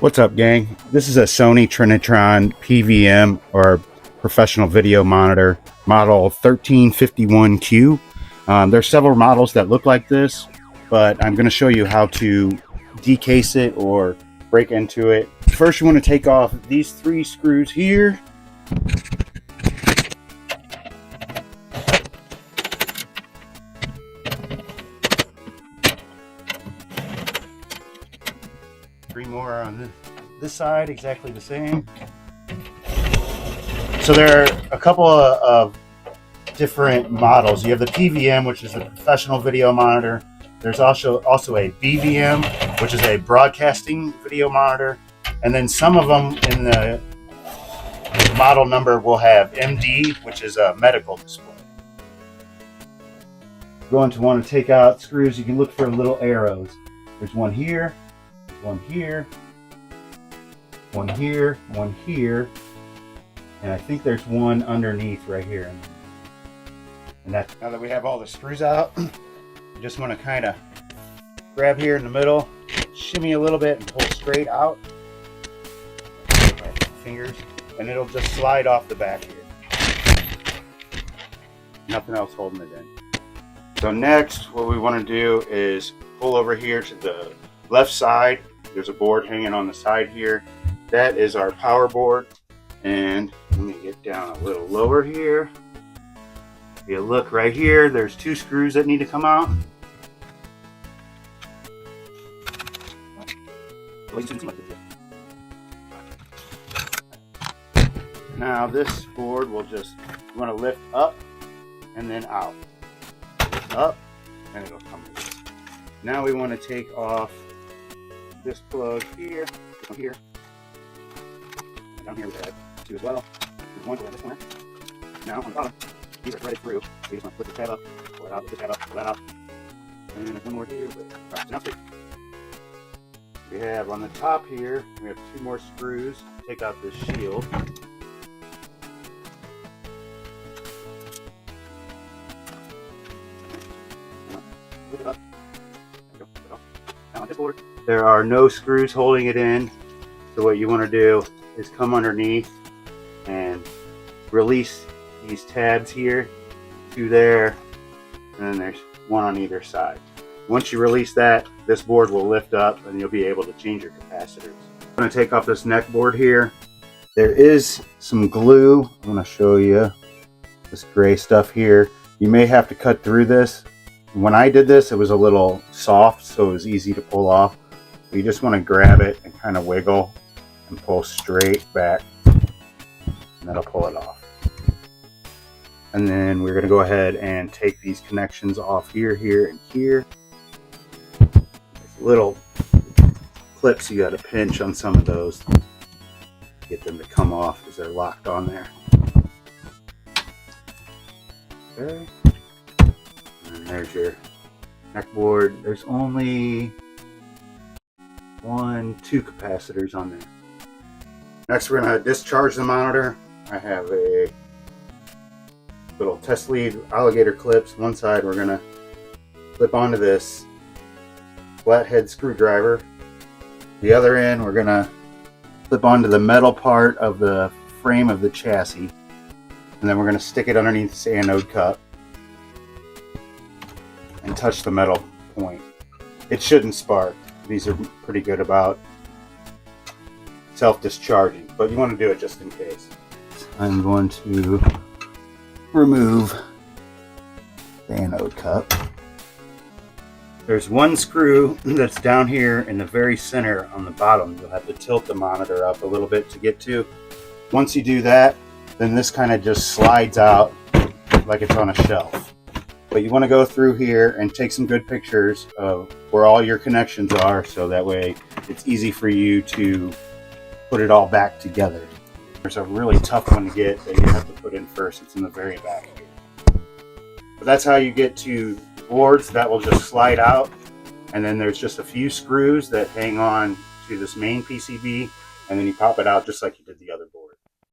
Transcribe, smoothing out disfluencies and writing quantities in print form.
What's up, gang? This is a Sony Trinitron PVM, or professional video monitor, model 1351Q. There's several models that look like this, but I'm going to show you how to decase it or break into it. First, you want to take off these 3 screws here. Three more on this side, exactly the same. So there are a couple of different models. You have the PVM, which is a professional video monitor. There's also a BVM, which is a broadcasting video monitor. And then some of them in the model number will have MD, which is a medical display. You're going to want to take out screws. You can look for little arrows. There's one here, one here, one here, one here, and I think there's one underneath right here. And that's, now that we have all the screws out, you just want to kind of grab here in the middle, shimmy a little bit, and pull straight out. Fingers, and it'll just slide off the back here. Nothing else holding it in. So next, what we want to do is pull over here to the left side. There's a board hanging on the side here. That is our power board. And let me get down a little lower here. If you look right here, there's 2 screws that need to come out. Now this board will just, you want to lift up and then out. Lift up and it'll come in. Now we want to take off this plug here, this one here, and down here we have 2 as well. There's one going this corner. Now on the bottom, these are threaded through. So you just want to flip the tab up, pull it out, flip the tab up, pull that out. And then there's one more here. Alright, so now straight. We have on the top here, we have 2 more screws. Take out this shield. Flip it up. There we go. Now on this board, there are no screws holding it in. So what you want to do is come underneath and release these tabs here, 2 there, and then there's 1 on either side. Once you release that, this board will lift up and you'll be able to change your capacitors. I'm going to take off this neck board here. There is some glue. I'm going to show you this gray stuff here. You may have to cut through this. When I did this, it was a little soft, so it was easy to pull off. You just want to grab it and kind of wiggle and pull straight back, and that'll pull it off. And then we're going to go ahead and take these connections off here, here, and here. There's little clips you got to pinch on some of those to get them to come off because they're locked on there. Okay. And there's your neck board. There's only 1, 2 capacitors on there. Next, we're going to discharge the monitor. I have a little test lead alligator clips. One side we're going to clip onto this flathead screwdriver. The other end we're going to clip onto the metal part of the frame of the chassis. And then we're going to stick it underneath this anode cup and touch the metal point. It shouldn't spark. These are pretty good about self-discharging, but you want to do it just in case. I'm going to remove the anode cup. There's 1 screw that's down here in the very center on the bottom. You'll have to tilt the monitor up a little bit to get to. Once you do that, then this kind of just slides out like it's on a shelf. But you want to go through here and take some good pictures of where all your connections are, so that way it's easy for you to put it all back together. There's a really tough one to get that you have to put in first. It's in the very back here. But that's how you get to boards that will just slide out. And then there's just a few screws that hang on to this main PCB, and then you pop it out just like you did the other board.